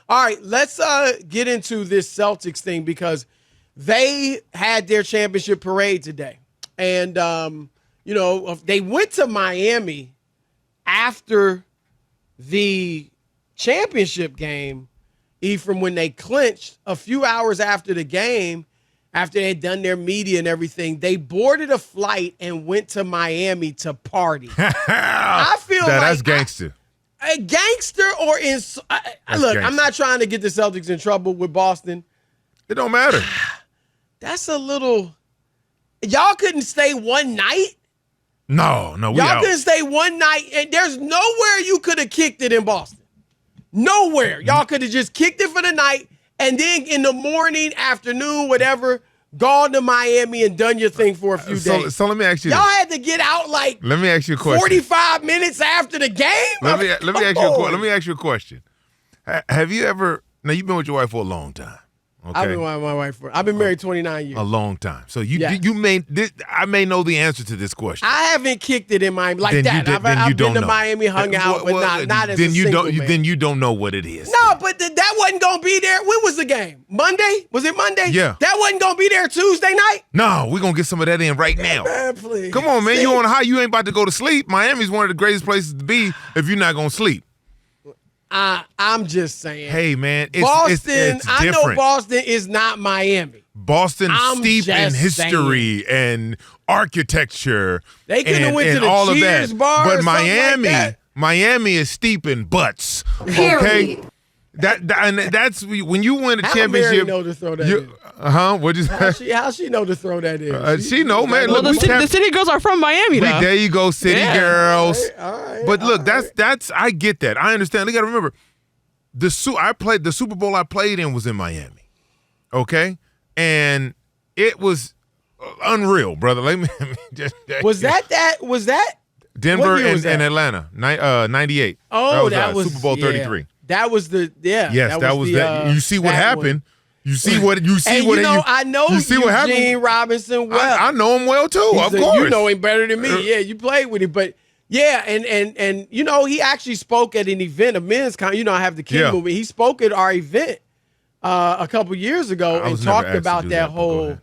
All right, let's get into this Celtics thing because they had their championship parade today. And, they went to Miami after the championship game, Ephraim, when they clinched a few hours after the game, after they had done their media and everything, they boarded a flight and went to Miami to party. I feel that's gangster. A gangster or in look, gangster. I'm not trying to get the Celtics in trouble with Boston. It don't matter. That's a little. Y'all couldn't stay one night? No, y'all couldn't stay one night, and there's nowhere you could have kicked it in Boston. Nowhere. Y'all could have just kicked it for the night, and then in the morning, afternoon, whatever, gone to Miami and done your thing for a few days. So let me ask you Y'all had to get out like let me ask you a question. 45 minutes after the game? Let me ask you a question. Have you ever – now, you've been with your wife for a long time. Okay. I've been with my wife I've been married 29 years. A long time. So I may know the answer to this question. I haven't kicked it in Miami like that. I've been to Miami, hung out, but not as a single man. Then you don't know what it is. No, but that wasn't going to be there. When was the game? Monday? Was it Monday? Yeah. That wasn't going to be there Tuesday night? No, we're going to get some of that in right now. Man, please. Come on, man. You on a high. You ain't about to go to sleep. Miami's one of the greatest places to be if you're not going to sleep. I'm just saying. Hey, man, Boston. I know Boston is not Miami. Boston steep in history and architecture. They could have went to the all Cheers of that. bar, but or Miami is steep in butts. Period. Okay. That's when you win a championship. Mary know to throw that in? What'd you say? How she know to throw that in? She know, man. Well, look, the city girls are from Miami, though. There you go, city girls. All right, but look, that's I get that. I understand. You got to remember, the Super Bowl I played in was in Miami. Okay, and it was unreal, brother. Was that Denver and Atlanta, 98. Oh, that was Super Bowl 33. That was Yes, that was that. You see what happened. You see what I know Eugene Robinson well. I know him well too. Of course, you know him better than me. Yeah, you played with him, but yeah, and he actually spoke at an event, a men's con. I have the King movement. He spoke at our event a couple years ago and talked about that whole.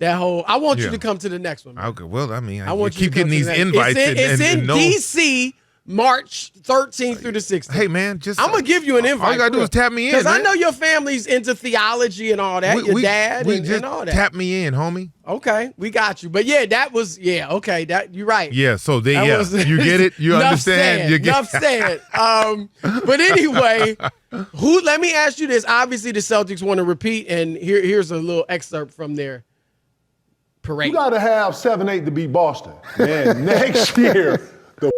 I want you to come to the next one. Man. Okay, well, I mean, I want you keep getting these invites. It's in D.C. March 13th through the 16th. Hey, man, I'm going to give you an invite. All you got to do is tap me in, because I know your family's into theology and all that, your dad and all that. Tap me in, homie. Okay, we got you. But, okay, you're right. Yeah, so you get it? You understand? Enough said. But anyway, let me ask you this. Obviously, the Celtics want to repeat, and here's a little excerpt from their parade. You got to have 7-8 to beat Boston. Man, next year, the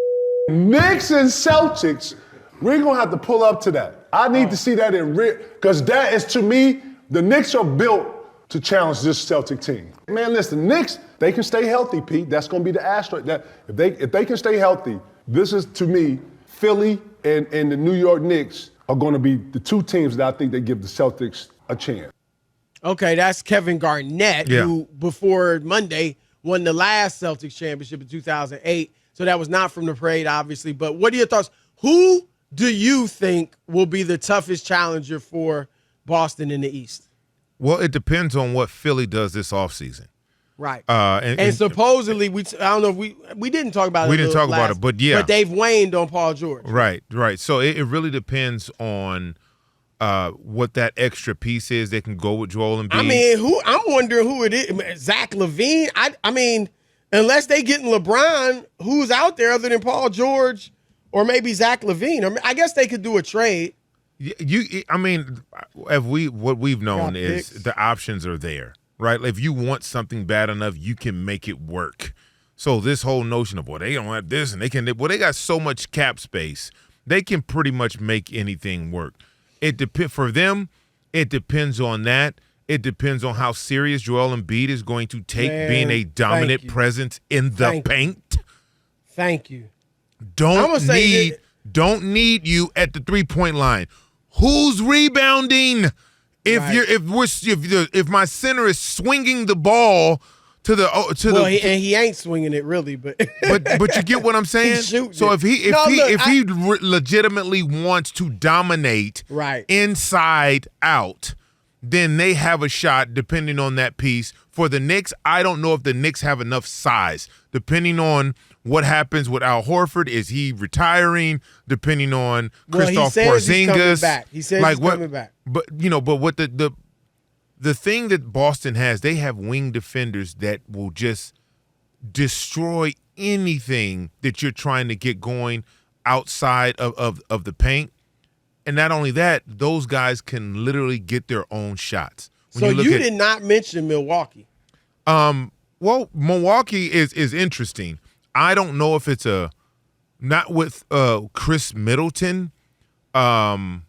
Knicks and Celtics, we're going to have to pull up to that. I need to see that in real, because that is, to me, the Knicks are built to challenge this Celtic team. Man, listen, Knicks, they can stay healthy, Pete. That's going to be the asterisk. That if they can stay healthy, this is, to me, Philly and the New York Knicks are going to be the two teams that I think they give the Celtics a chance. Okay, that's Kevin Garnett, who before Monday won the last Celtics championship in 2008. So that was not from the parade, obviously. But what are your thoughts? Who do you think will be the toughest challenger for Boston in the East? Well, it depends on what Philly does this offseason. Right. And supposedly, I don't know if we didn't talk about it. We didn't talk about it, but yeah. But they've waned on Paul George. Right. So it really depends on what that extra piece is. They can go with Joel Embiid. I mean, I'm wondering who it is. Zach LaVine. I mean, unless they getting LeBron, who's out there other than Paul George or maybe Zach LaVine? I guess they could do a trade. What we've known is the options are there, right? If you want something bad enough, you can make it work. So this whole notion of, they don't have this and they got so much cap space, they can pretty much make anything work. For them, it depends on that. It depends on how serious Joel Embiid is going to take being a dominant presence in the paint. Thank you. Don't need you at the 3-point line. Who's rebounding? If my center is swinging the ball he ain't swinging it really, but but you get what I'm saying. So if he legitimately wants to dominate inside out, then they have a shot depending on that piece. For the Knicks, I don't know if the Knicks have enough size. Depending on what happens with Al Horford, is he retiring? Depending on Kristaps Porzingis, he says he's coming back. But what the thing that Boston has, they have wing defenders that will just destroy anything that you're trying to get going outside of the paint. And not only that, those guys can literally get their own shots. So you did not mention Milwaukee. Well, Milwaukee is interesting. I don't know if it's not with Chris Middleton being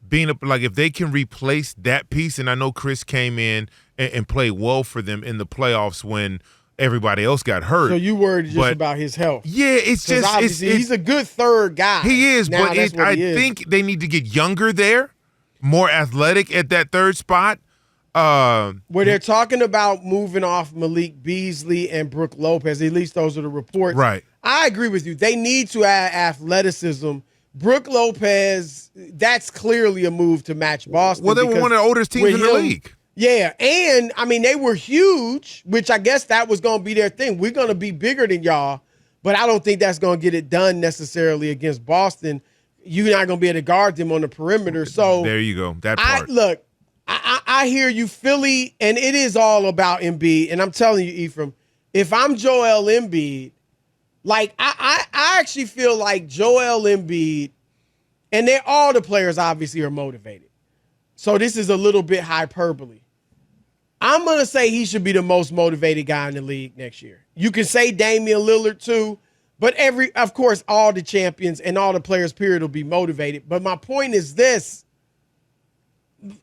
if they can replace that piece. And I know Chris came in and played well for them in the playoffs when everybody else got hurt. So you worried just about his health? Yeah, it's just obviously he's a good third guy. He is, but I think they need to get younger there, more athletic at that third spot. Where they're talking about moving off Malik Beasley and Brook Lopez. At least those are the reports. Right. I agree with you. They need to add athleticism. Brook Lopez, that's clearly a move to match Boston. Well, they were one of the oldest teams in the league. Yeah, and, I mean, they were huge, which I guess that was going to be their thing. We're going to be bigger than y'all, but I don't think that's going to get it done necessarily against Boston. You're not going to be able to guard them on the perimeter. So there you go, that part. I hear you, Philly, and it is all about Embiid. And I'm telling you, Ephraim, if I'm Joel Embiid, I actually feel like Joel Embiid, and all the players obviously are motivated. So this is a little bit hyperbole. I'm going to say he should be the most motivated guy in the league next year. You can say Damian Lillard too, but of course, all the champions and all the players, period, will be motivated. But my point is this.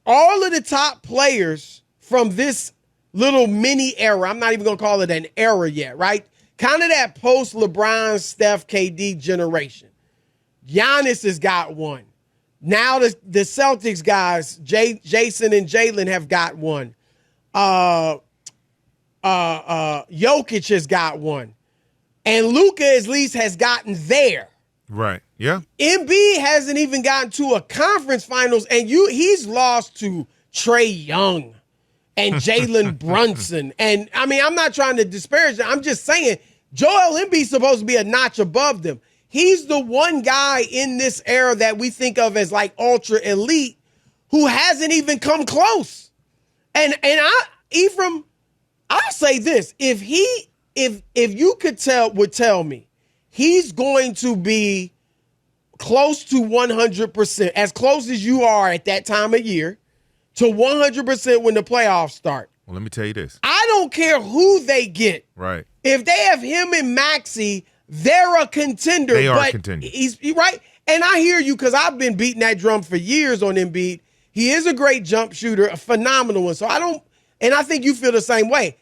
All of the top players from this little mini era, I'm not even going to call it an era yet, right? Kind of that post-LeBron, Steph, KD generation. Giannis has got one. Now the Celtics guys, Jason and Jalen have got one. Jokic has got one. And Luka at least has gotten there. Right. Yeah. Embiid hasn't even gotten to a conference finals, and he's lost to Trae Young and Jalen Brunson. And, I mean, I'm not trying to disparage them. I'm just saying Joel Embiid's supposed to be a notch above them. He's the one guy in this era that we think of as like ultra elite who hasn't even come close. And Ephraim, I'll say this. If you would tell me he's going to be close to 100%, as close as you are at that time of year, to 100% when the playoffs start. Well, let me tell you this. I don't care who they get. Right. If they have him and Maxey, they're a contender. They are a contender. He's right. And I hear you because I've been beating that drum for years on Embiid. He is a great jump shooter, a phenomenal one. So I think you feel the same way.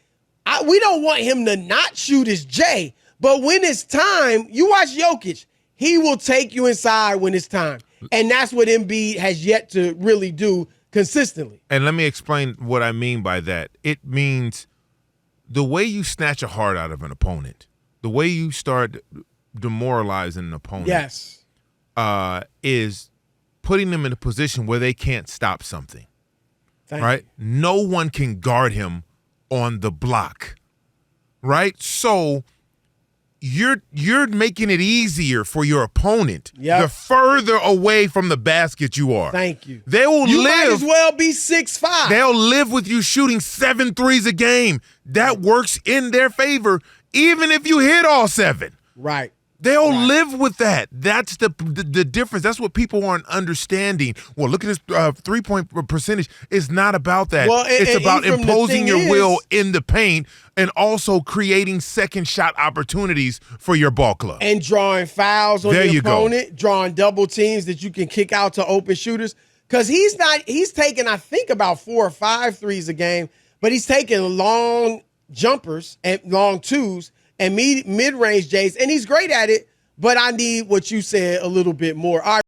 We don't want him to not shoot his J, but when it's time, you watch Jokic. He will take you inside when it's time. And that's what Embiid has yet to really do consistently. And let me explain what I mean by that. It means the way you snatch a heart out of an opponent, the way you start demoralizing an opponent, yes, is putting them in a position where they can't stop something. Thank you. No one can guard him on the block, right? So you're making it easier for your opponent. Yep. The further away from the basket you are. Thank you. You might as well be 6'5". They'll live with you shooting 7 threes a game. That works in their favor, even if you hit all 7. Right. They'll live with that. That's the difference. That's what people aren't understanding. Well, look at his 3-point percentage. It's not about that. Well, it's about imposing your will in the paint and also creating second shot opportunities for your ball club. And drawing fouls on the opponent, drawing double teams that you can kick out to open shooters. Because he's taking, I think, about 4 or 5 threes a game, but he's taking long jumpers and long twos and mid-range J's, and he's great at it, but I need what you said a little bit more. All right.